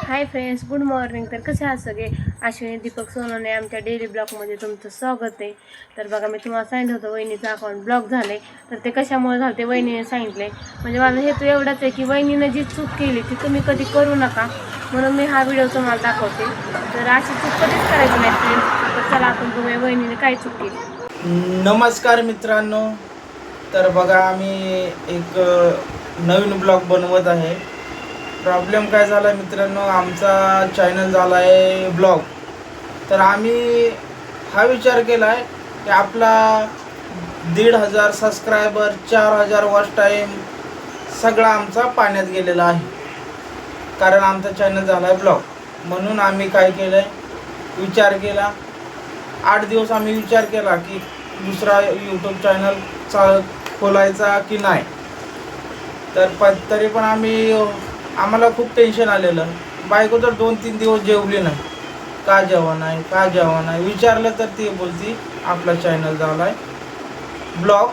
Hi friends, good morning. तर कसे आहात सगळे? अश्विनी दीपक सोनवणे आमच्या डेली ब्लॉगमध्ये तुमचं स्वागत आहे. तर बघा, मी तुम्हाला सांगितलं होतं वहिनीचं अकाउंट ब्लॉक झाले. तर ते कशामुळे झाले ते वहिनीने सांगितले. म्हणजे माझा हेतू एवढाच आहे की वहिनीनं जी चूक केली ती तुम्ही कधी करू नका, म्हणून मी हा व्हिडिओ तुम्हाला दाखवते. तर अशी चूक कधीच करायची नाही फ्रेंड्स. तर चला आपण बघूया वहिनीने काय चूक केली. नमस्कार मित्रांनो. तर बघा, आम्ही एक नवीन ब्लॉग बनवत आहे. प्रॉब्लेम काय झाला मित्रांनो, आमचा चॅनल झाला आहे ब्लॉग. तर आम्ही हा विचार केला आहे की आपला 1,500 सबस्क्रायबर, 4,000 वॉच टाईम सगळा आमचा पाण्यात गेलेला आहे, कारण आमचा चॅनल झाला आहे ब्लॉग. म्हणून आम्ही काय केलं आहे, विचार केला. 8 दिवस आम्ही विचार केला की दुसरा यूट्यूब चॅनल खोलायचा की नाही. तरी पण आम्हाला खूप टेन्शन आलेलं. बायको तर 2-3 दिवस जेवली नाही. का जेवा नाही विचारलं तर ती बोलती आपला चॅनल झाला आहे ब्लॉग.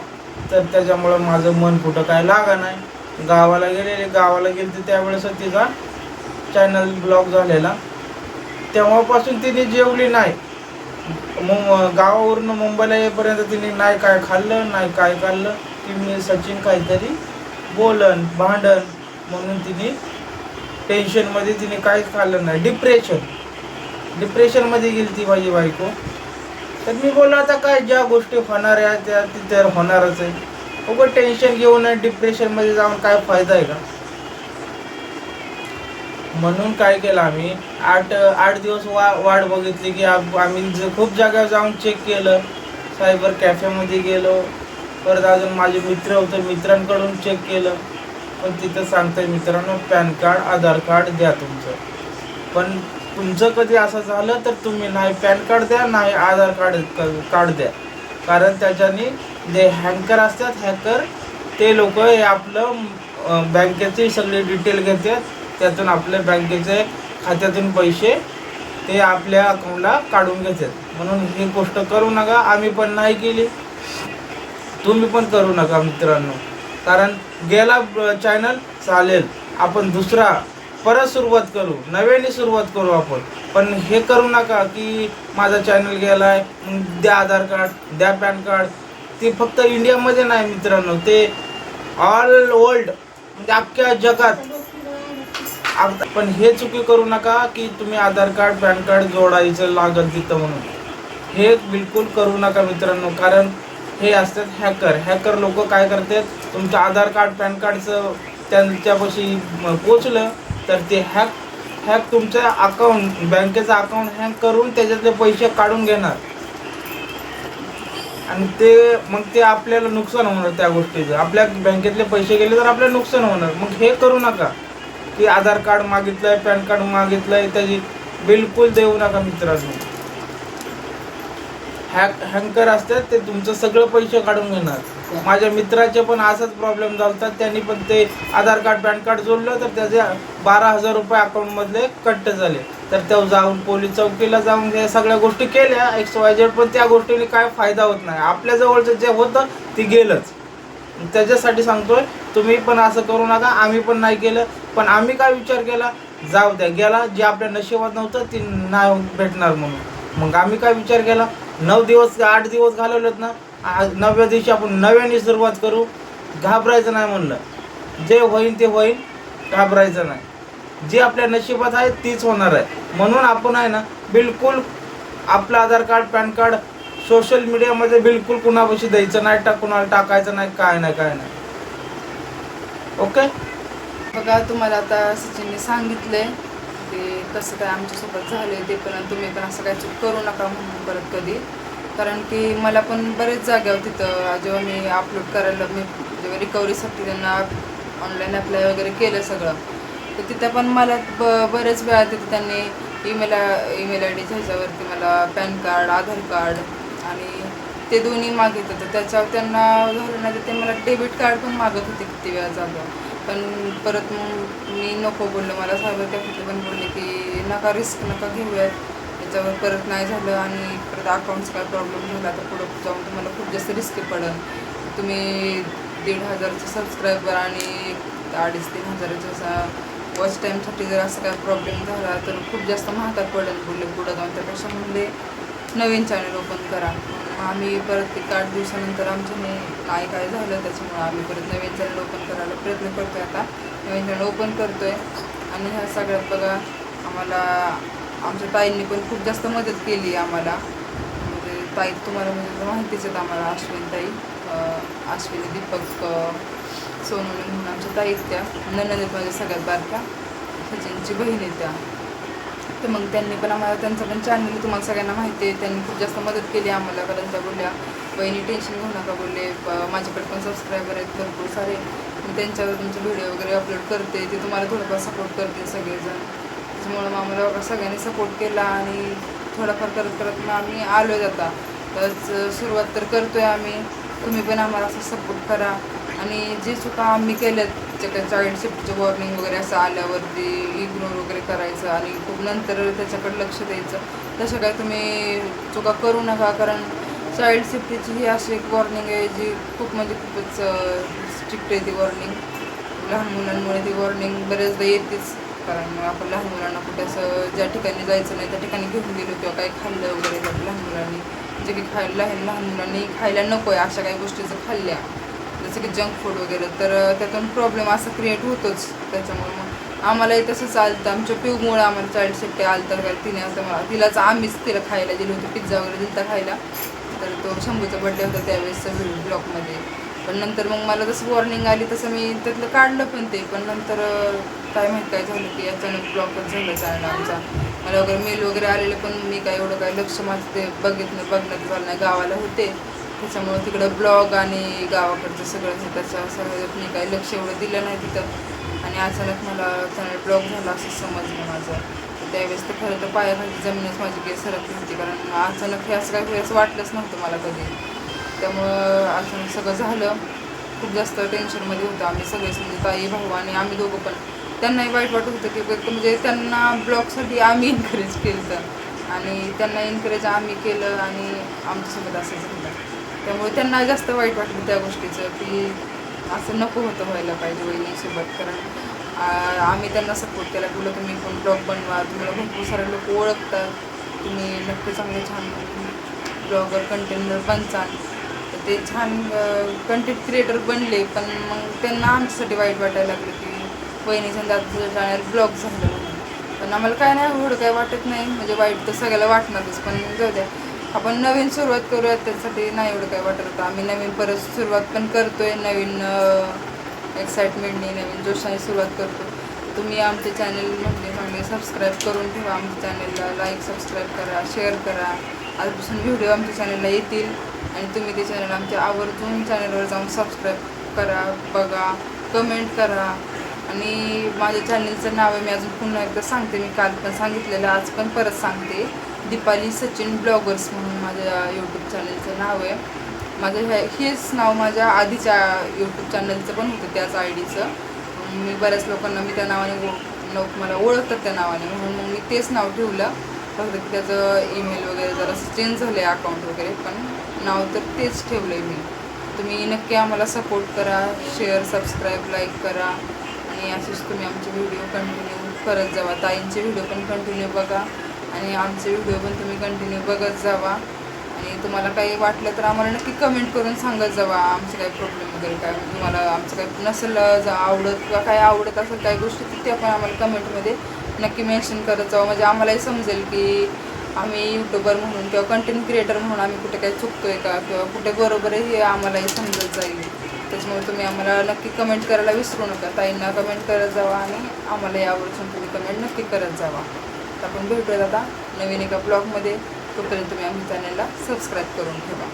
तर त्याच्यामुळं माझं मन कुठं काय लागा नाही. गावाला गेले त्यावेळेस तिचा चॅनल ब्लॉग झालेला. तेव्हापासून तिने जेवली नाही. गावावरून मुंबईला येईपर्यंत तिने नाही काय खाल्लं की मी सचिन काहीतरी बोलन भांडण म्हणून तिने टेन्शनमध्ये तिने काहीच खाल्लं नाही. डिप्रेशनमध्ये गेली ती माझी बायको. तर मी बोललो, आता काय, ज्या गोष्टी होणार आहे त्या तिथे होणारच आहे. उगाच टेन्शन घेऊन डिप्रेशनमध्ये जाऊन काय फायदा आहे का? म्हणून काय केलं, आम्ही 8 दिवस वाट बघितली की आम्ही खूप जागा जाऊन चेक केलं. सायबर कॅफेमध्ये गेलो, परत अजून माझे मित्र होते, मित्रांकडून चेक केलं. पण तिथं सांगतंय मित्रांनो, पॅन कार्ड, आधार कार्ड द्या तुमचं. पण तुमचं कधी असं झालं तर तुम्ही नाही पॅन कार्ड द्या, नाही आधार कार्ड द्या. कारण त्याच्याने जे हॅकर असतात, ते लोक हे आपलं बँकेची सगळी डिटेल घेतात. त्यातून आपल्या बँकेचे खात्यातून पैसे ते आपल्या अकाउंटला काढून घेतात. म्हणून ही गोष्ट करू नका. आम्ही पण नाही केली, तुम्ही पण करू नका मित्रांनो. कारण गेला चॅनल चालेल, आपण दुसरा परत सुरुवात करू, नव्याने सुरुवात करू आपण. पण हे करू नका की माझा चॅनल गेलाय, द्या आधार कार्ड, द्या पॅन कार्ड. ते फक्त इंडियामध्ये नाही मित्रांनो, ते ऑल वर्ल्ड म्हणजे अख्ख्या जगात. पण हे चुकी करू नका की तुम्ही आधार कार्ड पॅन कार्ड जोडायचं लागल तिथं म्हणून. हे बिलकुल करू नका मित्रांनो. कारण हे असतात हॅकर लोक. काय करतात, तुमचं आधार कार्ड पॅन कार्डचं त्यांच्यापाशी पोचलं तर ते हॅक तुमचं अकाउंट, बँकेचं अकाउंट हॅक करून त्याच्यातले पैसे काढून घेणार. आणि ते आपल्याला नुकसान होणार. त्या गोष्टीचं आपल्या बँकेतले पैसे गेले तर आपल्याला नुकसान होणार. मग हे करू नका की आधार कार्ड मागितलंय, पॅन कार्ड मागितलंय, त्याची बिलकुल देऊ नका मित्रांनो. हॅकर असतात, ते तुमचं सगळं पैसे काढून घेणार. माझ्या मित्राचे पण असाच प्रॉब्लेम झाला. त्यांनी पण ते आधार कार्ड पॅन कार्ड जोडलं तर त्याचे 12,000 रुपये अकाउंटमधले कट झाले. तर त्या जाऊन पोलीस चौकीला जाऊन हे सगळ्या गोष्टी केल्या XYZ, पण त्या गोष्टीने काय फायदा होत नाही. आपल्या जवळचं जे होतं ते गेलंच. त्याच्यासाठी सांगतोय, तुम्ही पण असं करू नका. आम्ही पण नाही केलं. पण आम्ही काय विचार केला, जाऊ द्या, गेला, जे आपल्या नशिबात नव्हतं ते नाही भेटणार म्हणून. मग आम्ही काय विचार केला, 8 दिवस घालवलेत ना, 9व्या दिवशी आपण नव्याने सुरुवात करू. घाबरायचं नाही म्हणलं. जे होईल ते होईल, घाबरायचं नाही. जे आपल्या नशिबात आहे तीच होणार आहे. म्हणून आपण आहे ना, बिलकुल आपलं आधार कार्ड पॅन कार्ड सोशल मीडियामध्ये बिलकुल कुणापाशी द्यायचं नाही, कुणाला टाकायचं नाही, काय नाही. ओके. बघा, तुम्हाला आता सचिनने सांगितलंय की कसं काय आमच्यासोबत झालं ते. पण तुम्ही पण असं काय चूक करू नका म्हणून परत कधी. कारण की मला पण बरेच जागेवर तिथं जेव्हा मी अपलोड करायला, मी जेव्हा रिकव्हरीसाठी त्यांना ऑनलाईन अप्लाय वगैरे केलं सगळं, तर तिथं पण मला बरेच वेळा तिथं त्यांनी ईमेल आय डीच्या ह्याच्यावरती मला पॅन कार्ड, आधार कार्ड आणि ते दोन्ही मागित होतं. त्याच्यावर त्यांना झालं नाही तर ते मला डेबिट कार्ड पण मागत होते किती वेळा जागा. पण परत मग मी नको बोललो. मला सायबर कॅफेतले पण बोलले की नका रिस्क नका घेऊयात त्याच्यावर. परत नाही झालं आणि परत अकाउंट्स काय प्रॉब्लेम झाला तर पुढं जाऊन तुम्हाला खूप जास्त रिस्क पडेल. तुम्ही 1,500 सबस्क्रायबर आणि 2,500-3,000 असा वॉच टाईमसाठी जर असं काय प्रॉब्लेम झाला तर खूप जास्त महागात पडेल बोलले पुढं जाऊन, त्यापेक्षा म्हणले नवीन चॅनल ओपन करा. मग आम्ही परत 8 दिवसानंतर आमच्याने काय झालं त्याच्यामुळे आम्ही परत नवीन चॅनल ओपन करायला प्रयत्न करतो आहे. आता नवीन चॅनल ओपन करतो आहे. आणि ह्या सगळ्यात बघा आम्हाला आमच्या ताईंनी पण खूप जास्त मदत केली आम्हाला. म्हणजे ताई तुम्हाला म्हणजे माहितीच आहेत आम्हाला, अश्विनी दीपक सोनवणे म्हणून आमच्या ताई त्या ननद आहेत माझ्या सगळ्यात बारक्या, सचिनची बहीण आहे त्या. तर मग त्यांनी पण आम्हाला त्यांचं पण चॅनल तुम्हाला सगळ्यांना माहिती आहे, त्यांनी खूप जास्त मदत केली आम्हाला. कारण त्या बोलल्या बहिणी टेन्शन घेऊ नका बोलले, माझ्याकडे पण सबस्क्रायबर आहेत भरपूर सारे, मी त्यांच्यावर तुमचे व्हिडिओ वगैरे अपलोड करते, ते तुम्हाला थोडंफार सपोर्ट करतील सगळेजण. त्याच्यामुळं मग आम्हाला सगळ्यांनी सपोर्ट केला आणि थोडाफार करत मग आम्ही आलो आहे आता. तर सुरुवात तर करतो आहे आम्ही, तुम्ही पण आम्हाला असं सपोर्ट करा. आणि जे चुका आम्ही केल्यात चाइल्ड सेफ्टीचं वॉर्निंग वगैरे असं आल्यावरती इग्नोर वगैरे करायचं आणि खूप नंतर त्याच्याकडे लक्ष द्यायचं, तसं काय तुम्ही चुका करू नका. कारण चाइल्ड सेफ्टीची ही अशी एक वॉर्निंग आहे जी खूप म्हणजे खूपच स्ट्रिक्ट आहे ती वॉर्निंग. लहान मुलांमुळे ती वॉर्निंग बरेचदा येतेच. कारण आपण लहान मुलांना कुठे असं ज्या ठिकाणी जायचं नाही त्या ठिकाणी घेऊन गेलो किंवा काही खाल्लं वगैरे तर लहान मुलांनी जे की लहान मुलांनी खायला नको आहे अशा काही गोष्टी जर खाल्ल्या जसं की जंक फूड वगैरे तर त्यातून प्रॉब्लेम असा क्रिएट होतोच. त्याच्यामुळे मग आम्हालाही तसं चालतं. आमच्या पिऊमुळे आम्हाला चाइल्ड सेफ्टी आलं तर तिने असं तिलाच आम्हीच तिला खायला दिलं होतं, पिझ्झा वगैरे दिलता खायला. तर तो शंभूचा बड्डे होता त्यावेळेसचा व्हिडिओ ब्लॉगमध्ये. पण नंतर मग मला जसं वॉर्निंग आली तसं मी त्यातलं काढलं पण ते. पण नंतर काय माहीत काय झालं की अचानक ब्लॉकच झालं चॅनल आमचा. मला वगैरे मेल वगैरे आलेले पण मी काय एवढं काय लक्ष माझं ते बघण्यात झालं नाही. गावाला होते त्याच्यामुळं तिकडं ब्लॉग आणि गावाकडचं सगळं त्याच्या सगळं मी काही लक्ष एवढं दिलं नाही तिथं. आणि अचानक मला चॅनल ब्लॉक झाला असं समजलं माझं. त्यावेळेस तर खरं तर पायाखाली जमीनच माझी काही सरकली होती. कारण अचानक हे असं काही असं वाटलंच नव्हतं मला कधी. त्यामुळं अचानक सगळं झालं. खूप जास्त टेन्शनमध्ये होतं आम्ही सगळेच, म्हणजे ताई भाऊ आणि आम्ही दोघं पण. त्यांनाही वाईट वाटत होतं की म्हणजे त्यांना ब्लॉगसाठी आम्ही एनकरेज केलं तर आणि त्यांना एनकरेज आम्ही केलं आणि आमच्यासोबत असं झालं. त्यामुळे त्यांना जास्त वाईट वाटलं त्या गोष्टीचं की असं नको होतं व्हायला पाहिजे वहिनीसोबत. कारण आम्ही त्यांना सपोर्ट केला, बोललो तुम्ही पण ब्लॉग बनवा, तुम्हाला भरपूर सारे लोक ओळखतात, तुम्ही नक्की चांगले छान ब्लॉगर कंटेंटर बनचाल. तर ते छान कंटेंट क्रिएटर बनले. पण मग त्यांना आमच्यासाठी वाईट वाटायला लागलं की वहिनीचं दादाचं चॅनल ब्लॉग झालं म्हणून. पण आम्हाला काय नाही एवढं काय वाटत नाही, म्हणजे वाईट तर सगळ्याला वाटणारच. पण जाऊ द्या, आपण नवीन सुरुवात करूयात त्यासाठी नाही एवढं काय वाटत होतं. आम्ही नवीन परत सुरुवात पण करतो आहे, नवीन एक्साइटमेंटने नवीन जोशाने सुरुवात करतो. तुम्ही आमचे चॅनल म्हणजे चांगले सबस्क्राईब करून ठेवा. आमच्या चॅनलला लाईक सबस्क्राईब करा, शेअर करा. आजपासून व्हिडिओ आमच्या चॅनलला येतील आणि तुम्ही ते चॅनल आमच्या आवर्जून चॅनलवर जाऊन सबस्क्राईब करा, बघा, कमेंट करा. आणि माझ्या चॅनलचं नाव आहे, मी अजून पुन्हा एकदा सांगते, मी काल पण सांगितलेलं आज पण परत सांगते, दीपाली सचिन ब्लॉगर्स म्हणून माझ्या यूट्यूब चॅनलचं नाव आहे. माझं हेच नाव माझ्या आधीच्या यूट्यूब चॅनलचं पण होतं त्याच आयडीचं. मी बऱ्याच लोकांना मी त्या नावाने मला ओळखतात त्या नावाने, म्हणून मग मी तेच नाव ठेवलं. फक्त की त्याचं ईमेल वगैरे जरासं चेंज झालं आहे अकाउंट वगैरे, पण नाव तर तेच ठेवलं आहे मी. तुम्ही नक्की आम्हाला सपोर्ट करा, शेअर सबस्क्राईब लाईक करा आणि असेच तुम्ही आमचे व्हिडिओ कंटिन्यू करत जावा. ताईंचे व्हिडिओ पण कंटिन्यू बघा आणि आमचे व्हिडिओ पण तुम्ही कंटिन्यू बघत जावा. आणि तुम्हाला काही वाटलं तर आम्हाला नक्की कमेंट करून सांगत जावा आमचे काही प्रॉब्लेम वगैरे काय, तुम्हाला आमचं काही नसेल आवडत किंवा काय आवडत असेल काही गोष्टी तिथे आपण आम्हाला कमेंटमध्ये नक्की मेन्शन करत जावं. म्हणजे आम्हालाही समजेल की आम्ही यूट्यूबर म्हणून किंवा कंटेंट क्रिएटर म्हणून आम्ही कुठे काही चुकतोय का किंवा कुठे बरोबर आहे हे आम्हालाही समजत जाईल. त्याच्यामुळे तुम्ही आम्हाला नक्की कमेंट करायला विसरू नका. ताईंना कमेंट करत जावा आणि आम्हाला यावरून तुम्ही कमेंट नक्की करत जावा. तर आपण भेटूयात आता नवीन एका ब्लॉगमध्ये. तोपर्यंत तुम्ही आमच्या चॅनलला सबस्क्राईब करून ठेवा.